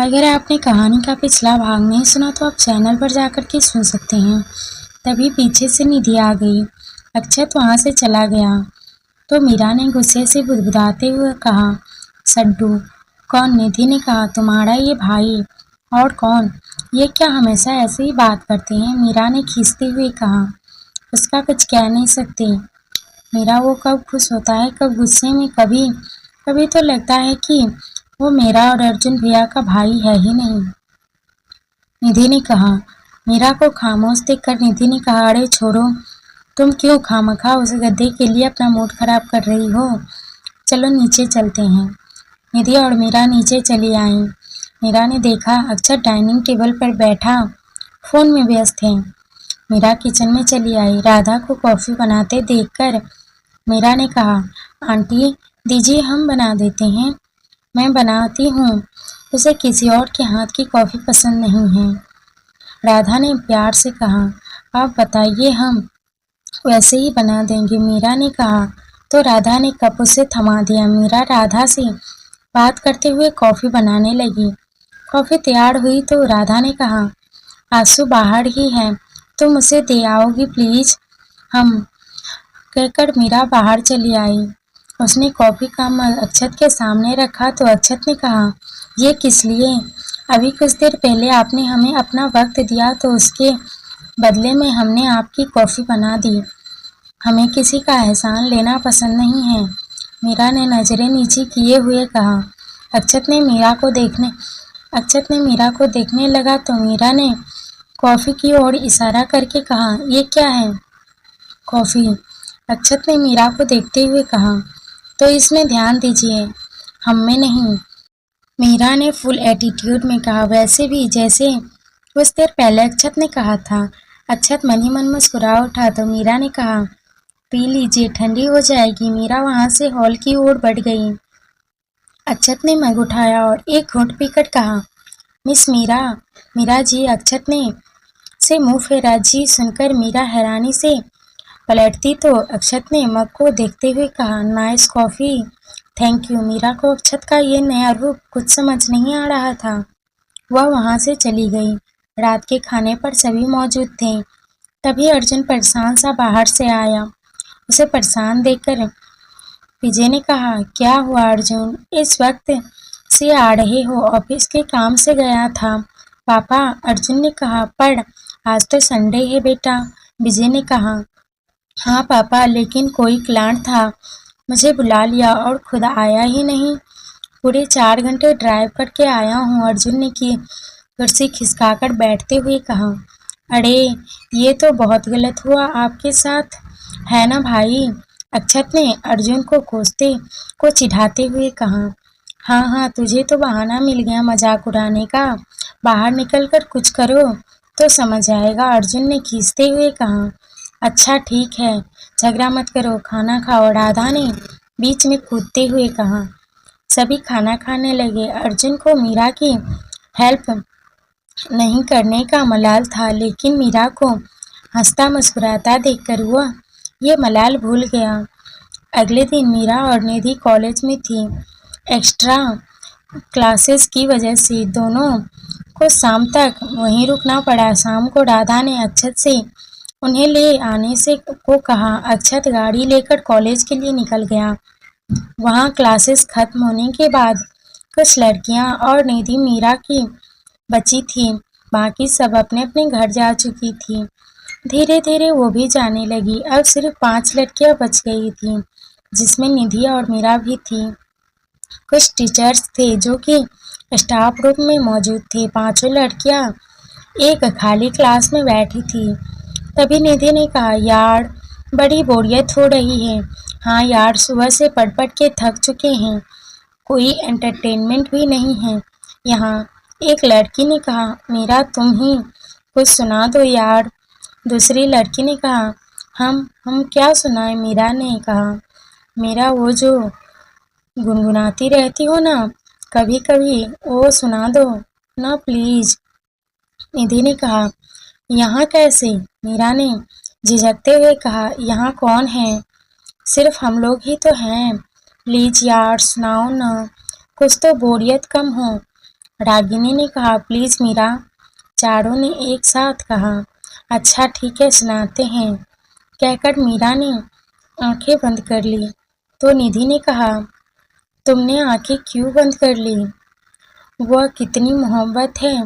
अगर आपने कहानी का पिछला भाग नहीं सुना तो आप चैनल पर जाकर के सुन सकते हैं। तभी पीछे से निधि आ गई। अक्षत वहां से चला गया तो मीरा ने गुस्से से बुदबुदाते हुए कहा, सड्डू। कौन? निधि ने कहा, तुम्हारा ये भाई। और कौन? ये क्या हमेशा ऐसे ही बात करते हैं? मीरा ने खींचते हुए कहा, उसका कुछ कह नहीं सकते। मीरा, वो कब खुश होता है कब गुस्से में। कभी कभी तो लगता है कि वो मेरा और अर्जुन भैया का भाई है ही नहीं। निधि ने कहा। मीरा को खामोश देखकर निधि ने कहा, अरे छोड़ो, तुम क्यों खामखा उस गद्दे के लिए अपना मूड खराब कर रही हो? चलो नीचे चलते हैं। निधि और मीरा नीचे चली आईं। मीरा ने देखा अक्षर डाइनिंग टेबल पर बैठा फोन में व्यस्त है। मीरा किचन में चली आई। राधा को कॉफी बनाते देखकर मीरा ने कहा, आंटी दीजिए, हम बना देते हैं। मैं बनाती हूँ, उसे किसी और के हाथ की कॉफ़ी पसंद नहीं है। राधा ने प्यार से कहा, आप बताइए, हम वैसे ही बना देंगे। मीरा ने कहा तो राधा ने कप उसे थमा दिया। मीरा राधा से बात करते हुए कॉफ़ी बनाने लगी। कॉफ़ी तैयार हुई तो राधा ने कहा, आंसू बाहर ही है, तुम उसे दे आओगी प्लीज? हम कहकर मीरा बाहर चली आई। उसने कॉफ़ी का मग अक्षत के सामने रखा तो अक्षत ने कहा, ये किस लिए? अभी कुछ देर पहले आपने हमें अपना वक्त दिया तो उसके बदले में हमने आपकी कॉफ़ी बना दी। हमें किसी का एहसान लेना पसंद नहीं है। मीरा ने नज़रें नीचे किए हुए कहा। अक्षत ने मीरा को देखने लगा तो मीरा ने कॉफ़ी की ओर इशारा करके कहा, ये क्या है? कॉफ़ी। अक्षत ने मीरा को देखते हुए कहा, तो इसमें ध्यान दीजिए, हम में नहीं। मीरा ने फुल एटीट्यूड में कहा, वैसे भी जैसे कुछ देर पहले अक्षत ने कहा था। अक्षत मन ही मन मुस्कुरा उठा तो मीरा ने कहा, पी लीजिए, ठंडी हो जाएगी। मीरा वहां से हॉल की ओर बढ़ गई। अक्षत ने मग उठाया और एक घूंट पीकर कहा, मिस मीरा। मीरा जी। अक्षत ने से मुंह फेरा। जी सुनकर मीरा हैरानी से पलटती तो अक्षत ने मग को देखते हुए कहा, nice coffee, thank you. Meera को अक्षत का ये नया रूप कुछ समझ नहीं आ रहा था। वह वहां से चली गई। रात के खाने पर सभी मौजूद थे। तभी अर्जुन परेशान सा बाहर से आया। उसे परेशान देखकर विजय ने कहा, क्या हुआ अर्जुन, इस वक्त से आ रहे हो? ऑफिस के काम से गया था पापा। अर्जुन ने कहा, पढ़, आज तो संडे है बेटा। विजय ने कहा, हाँ पापा, लेकिन कोई क्लाइंट था, मुझे बुला लिया और खुद आया ही नहीं। पूरे 4 घंटे ड्राइव करके आया हूँ। अर्जुन ने की कुर्सी खिसकाकर बैठते हुए कहा, अरे ये तो बहुत गलत हुआ आपके साथ, है ना भाई? अक्षत ने अर्जुन को कोसते को चिढ़ाते हुए कहा, हाँ हाँ, तुझे तो बहाना मिल गया मजाक उड़ाने का। बाहर निकलकर कुछ करो तो समझ आएगा। अर्जुन ने खींचते हुए कहा, अच्छा ठीक है, झगड़ा मत करो, खाना खाओ। राधा ने बीच में कूदते हुए कहा। सभी खाना खाने लगे। अर्जुन को मीरा की हेल्प नहीं करने का मलाल था, लेकिन मीरा को हंसता मुस्कुराता देखकर वह ये मलाल भूल गया। अगले दिन मीरा और निधि कॉलेज में थी। एक्स्ट्रा क्लासेस की वजह से दोनों को शाम तक वहीं रुकना पड़ा। शाम को राधा ने अक्षत से उन्हें ले आने से को कहा। अक्षत गाड़ी लेकर कॉलेज के लिए निकल गया। वहाँ क्लासेस खत्म होने के बाद कुछ लड़कियाँ और निधि मीरा की बची थी। बाकी सब अपने अपने घर जा चुकी थी। धीरे धीरे वो भी जाने लगी। अब सिर्फ 5 लड़कियां बच गई थी, जिसमें निधि और मीरा भी थी। कुछ टीचर्स थे जो कि स्टाफ रूम में मौजूद थे। 5 लड़कियां एक खाली क्लास में बैठी थी। तभी निधि ने कहा, यार बड़ी बोरियत हो रही है। हाँ यार, सुबह से पढ़ पढ़ के थक चुके हैं, कोई एंटरटेनमेंट भी नहीं है यहाँ। एक लड़की ने कहा, मीरा तुम ही कुछ सुना दो यार। दूसरी लड़की ने कहा, हम क्या सुनाएं? मीरा ने कहा, मेरा वो जो गुनगुनाती रहती हो ना कभी कभी, वो सुना दो ना प्लीज। निधि ने कहा, यहाँ कैसे? मीरा ने झिझकते हुए कहा, यहाँ कौन है, सिर्फ हम लोग ही तो हैं। प्लीज यार सुनाओ ना, कुछ तो बोरियत कम हो। रागिनी ने कहा, प्लीज मीरा। चारों ने एक साथ कहा, अच्छा ठीक है, सुनाते हैं। कहकर मीरा ने आंखें बंद कर ली। तो निधि ने कहा, तुमने आंखें क्यों बंद कर ली? वह कितनी मोहब्बत है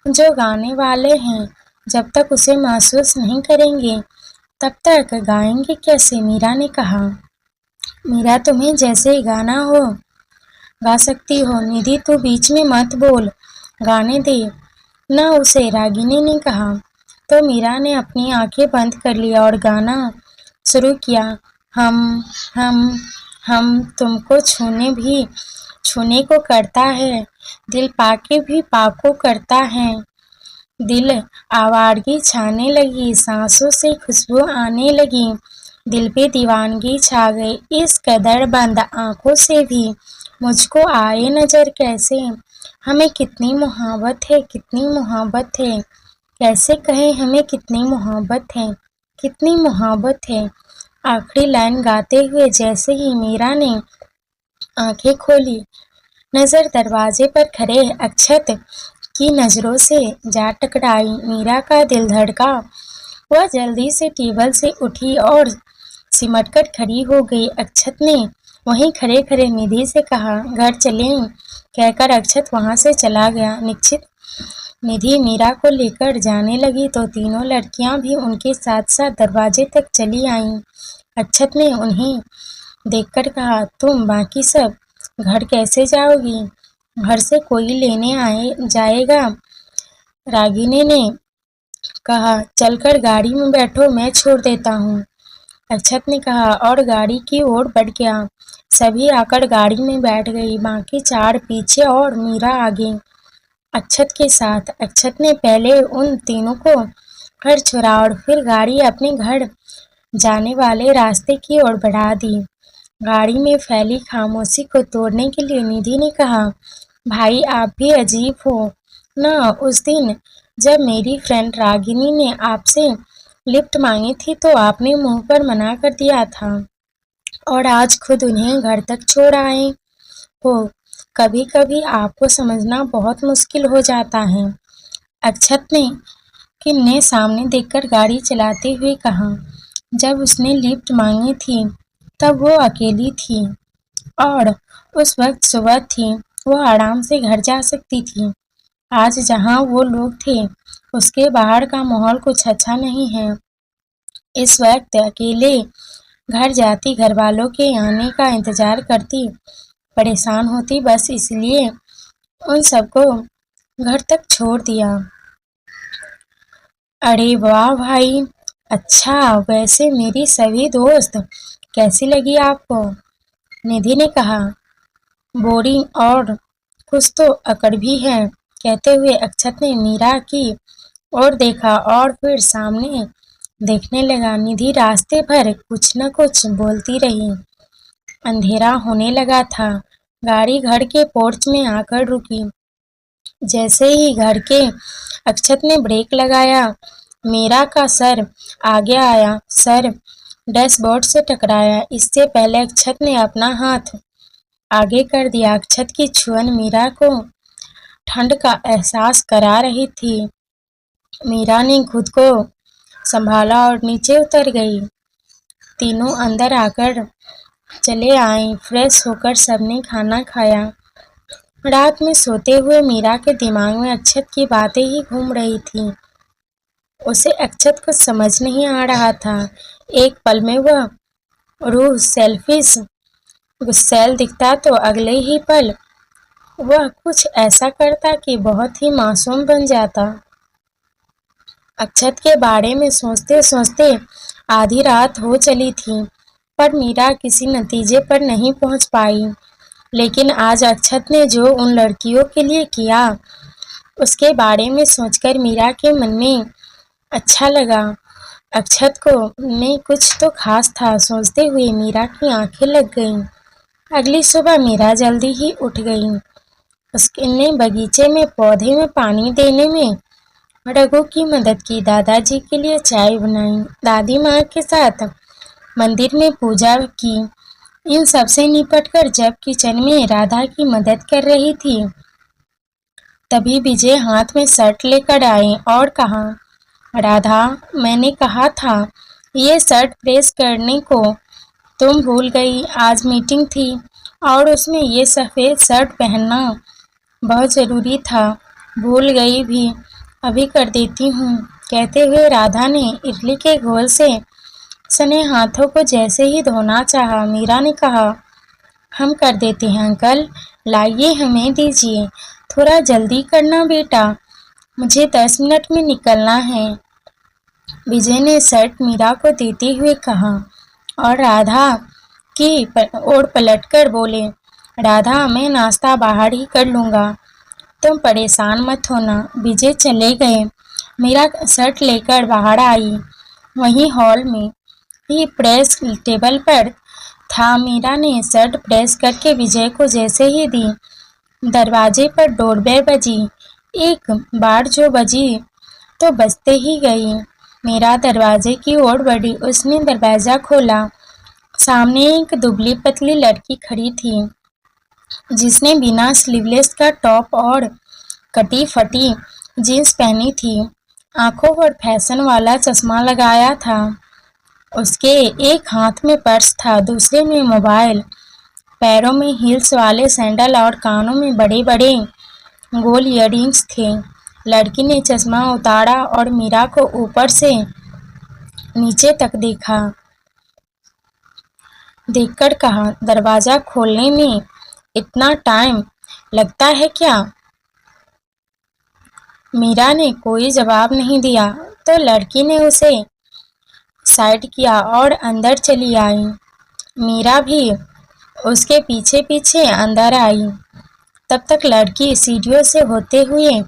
जो गाने वाले हैं जब तक उसे महसूस नहीं करेंगे तब तक गाएंगे कैसे? मीरा ने कहा। मीरा, तुम्हें जैसे गाना हो गा सकती हो, निधि तू बीच में मत बोल, गाने दे ना उसे, रागिनी ने कहा। तो मीरा ने अपनी आंखें बंद कर लिया और गाना शुरू किया। हम हम हम तुमको छूने को करता है, दिल पाके भी पाको करता है। दिल आवारगी छाने लगी, सांसों से खुशबू आने लगी, दिल पे दीवानगी छा गई, इस कदर बंद आंखों से भी मुझको आए नजर कैसे। हमें कितनी मोहब्बत है, कितनी मोहब्बत है, कैसे कहें हमें कितनी मोहब्बत है, कितनी मोहब्बत है। आखिरी लाइन गाते हुए जैसे ही मीरा ने आंखें खोली, नजर दरवाजे पर खड़े अक्षत की नजरों से जा टकराई। मीरा का दिल धड़का। वह जल्दी से टेबल से उठी और सिमटकर खड़ी हो गई। अक्षत ने वहीं खड़े खड़े निधि से कहा, घर चलें। कहकर अक्षत वहां से चला गया। निधि मीरा को लेकर जाने लगी तो तीनों लड़कियां भी उनके साथ साथ दरवाजे तक चली आईं। अक्षत ने उन्हें देखकर कहा, तुम बाकी सब घर कैसे जाओगी? घर से कोई लेने जाएगा? रागिनी ने कहा, चलकर गाड़ी में बैठो, मैं छोड़ देता हूँ। अक्षत ने कहा और गाड़ी की ओर बढ़ गया। सभी आकर गाड़ी में बैठ गई, बाकी चार पीछे और मीरा आगे अक्षत के साथ। अक्षत ने पहले उन तीनों को घर छोड़ा और फिर गाड़ी अपने घर जाने वाले रास्ते की ओर बढ़ा दी। गाड़ी में फैली खामोशी को तोड़ने के लिए निधि ने कहा, भाई आप भी अजीब हो ना। उस दिन जब मेरी फ्रेंड रागिनी ने आपसे लिफ्ट मांगी थी तो आपने मुंह पर मना कर दिया था और आज खुद उन्हें घर तक छोड़ आए हो। कभी कभी आपको समझना बहुत मुश्किल हो जाता है। अक्षत ने सामने देखकर गाड़ी चलाते हुए कहा, जब उसने लिफ्ट मांगी थी तब वो अकेली थी और उस वक्त सुबह थी, वो आराम से घर जा सकती थी। आज जहां वो लोग थे उसके बाहर का माहौल कुछ अच्छा नहीं है। इस वक्त अकेले घर जाती, घर वालों के आने का इंतजार करती, परेशान होती, बस इसलिए उन सबको घर तक छोड़ दिया। अरे वाह भाई, अच्छा वैसे मेरी सभी दोस्त कैसी लगी आपको? निधि ने कहा, बोरिंग और कुछ तो अकड़ भी है। कहते हुए अक्षत ने मीरा की ओर देखा और फिर सामने देखने लगा। निधि रास्ते भर कुछ न कुछ बोलती रही। अंधेरा होने लगा था। गाड़ी घर के पोर्च में आकर रुकी। जैसे ही घर के अक्षत ने ब्रेक लगाया, मीरा का सर आगे आया, सर डैशबोर्ड से टकराया। इससे पहले अक्षत ने अपना हाथ आगे कर दिया। अक्षत की छुअन मीरा को ठंड का एहसास करा रही थी। मीरा ने खुद को संभाला और नीचे उतर गई। तीनों अंदर आकर चले आए। फ्रेश होकर सबने खाना खाया। रात में सोते हुए मीरा के दिमाग में अक्षत की बातें ही घूम रही थी। उसे अक्षत कुछ समझ नहीं आ रहा था। एक पल में वह रूह सेल्फिश गुस्सैल दिखता तो अगले ही पल वह कुछ ऐसा करता कि बहुत ही मासूम बन जाता। अक्षत के बारे में सोचते सोचते आधी रात हो चली थी, पर मीरा किसी नतीजे पर नहीं पहुंच पाई। लेकिन आज अक्षत ने जो उन लड़कियों के लिए किया, उसके बारे में सोचकर मीरा के मन में अच्छा लगा। अक्षत को में कुछ तो खास था। सोचते हुए मीरा की आंखें लग गईं। अगली सुबह मीरा जल्दी ही उठ गई। उसने बगीचे में पौधे में पानी देने में रघु की मदद की, दादाजी के लिए चाय बनाई, दादी माँ के साथ मंदिर में पूजा की। इन सब से निपटकर जब किचन में राधा की मदद कर रही थी तभी विजय हाथ में शर्ट लेकर आई और कहा, राधा, मैंने कहा था ये शर्ट प्रेस करने को, तुम भूल गई। आज मीटिंग थी और उसमें ये सफ़ेद शर्ट पहनना बहुत ज़रूरी था। भूल गई भी, अभी कर देती हूँ। कहते हुए राधा ने इडली के घोल से सने हाथों को जैसे ही धोना चाहा, मीरा ने कहा, हम कर देते हैं अंकल, लाइए हमें दीजिए। थोड़ा जल्दी करना बेटा, मुझे 10 मिनट में निकलना है। विजय ने शर्ट मीरा को देते हुए कहा और राधा की ओर पलटकर बोले, राधा, मैं नाश्ता बाहर ही कर लूँगा, तुम परेशान मत होना। विजय चले गए। मीरा शर्ट लेकर बाहर आई। वहीं हॉल में ही प्रेस टेबल पर था। मीरा ने शर्ट प्रेस करके विजय को जैसे ही दी, दरवाजे पर डोरबेल बजी। एक बार जो बजी तो बजते ही गई। मीरा दरवाजे की ओर बढ़ी। उसने दरवाजा खोला। सामने एक दुबली पतली लड़की खड़ी थी, जिसने बिना स्लीवलेस का टॉप और कटी फटी जीन्स पहनी थी। आंखों पर फैशन वाला चश्मा लगाया था। उसके एक हाथ में पर्स था, दूसरे में मोबाइल। पैरों में हील्स वाले सैंडल और कानों में बड़े बड़े गोल इयररिंग्स थे। लड़की ने चश्मा उतारा और मीरा को ऊपर से नीचे तक देखकर कहा, दरवाजा खोलने में इतना टाइम लगता है क्या? मीरा ने कोई जवाब नहीं दिया तो लड़की ने उसे साइड किया और अंदर चली आई। मीरा भी उसके पीछे पीछे अंदर आई। तब तक लड़की सीढ़ियों से होते हुए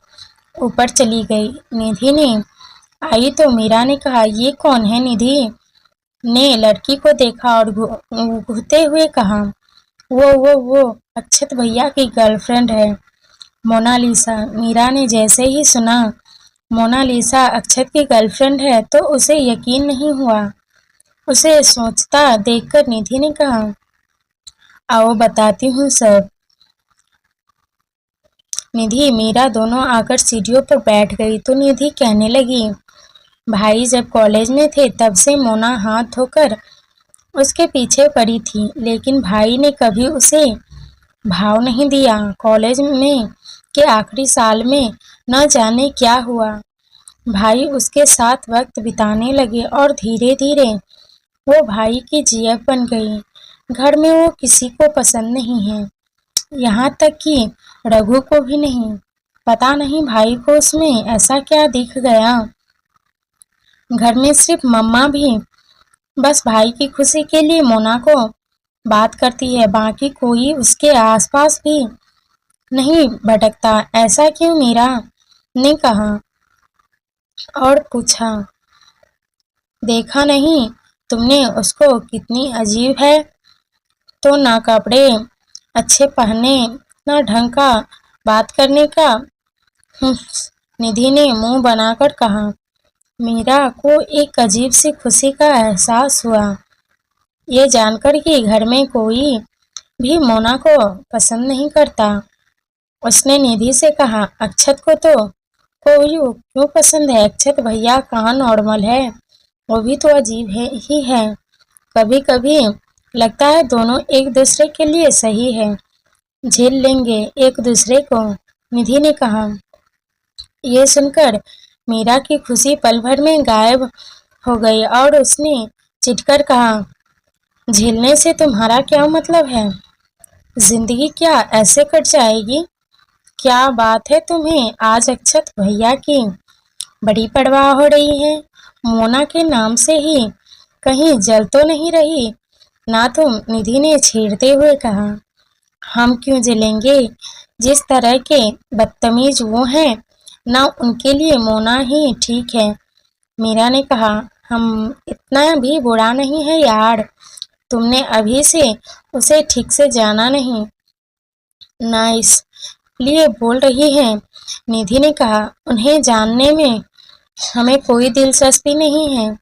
ऊपर चली गई। निधि ने आई तो मीरा ने कहा, ये कौन है? निधि ने लड़की को देखा और घूरते हुए कहा, वो अक्षत भैया की गर्लफ्रेंड है, मोनालिसा। मीरा ने जैसे ही सुना मोनालिसा अक्षत की गर्लफ्रेंड है तो उसे यकीन नहीं हुआ। उसे सोचता देखकर निधि ने कहा, आओ बताती हूँ सब। निधि मीरा दोनों आकर सीढ़ियों पर बैठ गई तो निधि कहने लगी, भाई जब कॉलेज में थे तब से मोना हाथ धोकर उसके पीछे पड़ी थी, लेकिन भाई ने कभी उसे भाव नहीं दिया। कॉलेज में के आखिरी साल में न जाने क्या हुआ, भाई उसके साथ वक्त बिताने लगे और धीरे धीरे वो भाई की जीएफ बन गई। घर में वो किसी को पसंद नहीं है, यहाँ तक कि रघु को भी नहीं। पता नहीं भाई को उसमें ऐसा क्या दिख गया। घर में सिर्फ मम्मा भी बस भाई की खुशी के लिए मोना को बात करती है, बाकी कोई उसके आसपास भी नहीं भटकता। ऐसा क्यों? मीरा ने कहा और पूछा, देखा नहीं तुमने उसको? कितनी अजीब है। तो ना कपड़े अच्छे पहने, ना ढंग का बात करने का। निधि ने मुंह बनाकर कहा। मीरा को एक अजीब सी खुशी का एहसास हुआ, ये जानकर कि घर में कोई भी मोना को पसंद नहीं करता। उसने निधि से कहा, अक्षत को तो कोई क्यों पसंद है? अक्षत भैया कहाँ नॉर्मल है, वो भी तो अजीब है ही है। कभी कभी लगता है दोनों एक दूसरे के लिए सही है, झेल लेंगे एक दूसरे को। निधि ने कहा। ये सुनकर मीरा की खुशी पल भर में गायब हो गई और उसने चिढ़कर कहा, झेलने से तुम्हारा क्या मतलब है? जिंदगी क्या ऐसे कट जाएगी? क्या बात है तुम्हें आज अक्षत भैया की बड़ी परवाह हो रही है? मोना के नाम से ही कहीं जल तो नहीं रही ना तुम? निधि ने छेड़ते हुए कहा। हम क्यों जलेंगे? जिस तरह के बदतमीज वो हैं ना, उनके लिए मोना ही ठीक है। मीरा ने कहा, हम इतना भी बुरा नहीं है यार, तुमने अभी से उसे ठीक से जाना नहीं ना, इसलिए बोल रही हैं। निधि ने कहा, उन्हें जानने में हमें कोई दिलचस्पी नहीं है,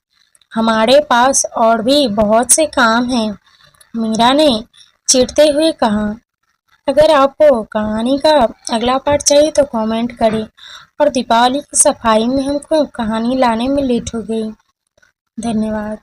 हमारे पास और भी बहुत से काम हैं। मीरा ने चिढ़ते हुए कहा। अगर आपको कहानी का अगला पार्ट चाहिए तो कमेंट करें। और दीपावली की सफाई में हमको कहानी लाने में लेट हो गई। धन्यवाद।